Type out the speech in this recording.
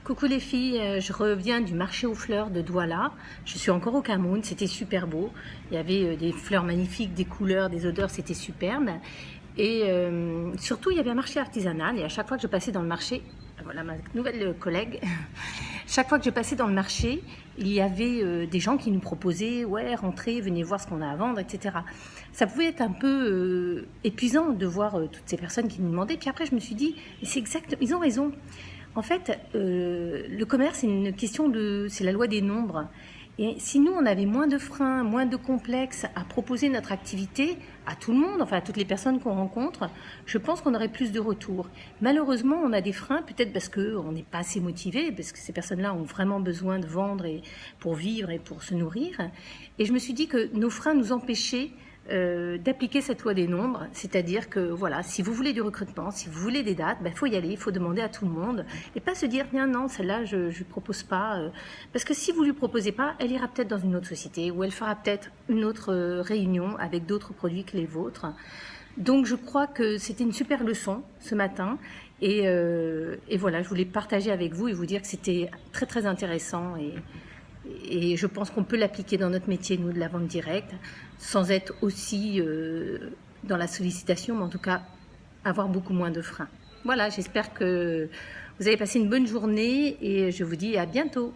Coucou les filles, je reviens du marché aux fleurs de Douala. Je suis encore au Cameroun, c'était super beau. Il y avait des fleurs magnifiques, des couleurs, des odeurs, c'était superbe. Et surtout, il y avait un marché artisanal et à chaque fois que je passais dans le marché, voilà ma nouvelle collègue, chaque fois que je passais dans le marché, il y avait des gens qui nous proposaient « ouais, rentrez, venez voir ce qu'on a à vendre, etc. » Ça pouvait être un peu épuisant de voir toutes ces personnes qui nous demandaient. Puis après, je me suis dit « c'est exact, ils ont raison ». En fait, le commerce, c'est une question c'est la loi des nombres. Et si nous, on avait moins de freins, moins de complexes à proposer notre activité à tout le monde, enfin à toutes les personnes qu'on rencontre, je pense qu'on aurait plus de retours. Malheureusement, on a des freins, peut-être parce qu'on n'est pas assez motivé, parce que ces personnes-là ont vraiment besoin de vendre pour vivre et pour se nourrir. Et je me suis dit que nos freins nous empêchaient d'appliquer cette loi des nombres, c'est-à-dire que voilà, si vous voulez du recrutement, si vous voulez des dates, il faut y aller, il faut demander à tout le monde et pas se dire non, celle-là je ne lui propose pas, parce que si vous lui proposez pas, elle ira peut-être dans une autre société ou elle fera peut-être une autre réunion avec d'autres produits que les vôtres. Donc je crois que c'était une super leçon ce matin et voilà, je voulais partager avec vous et vous dire que c'était très très intéressant et je pense qu'on peut l'appliquer dans notre métier, nous, de la vente directe, sans être aussi dans la sollicitation, mais en tout cas, avoir beaucoup moins de freins. Voilà, j'espère que vous avez passé une bonne journée et je vous dis à bientôt.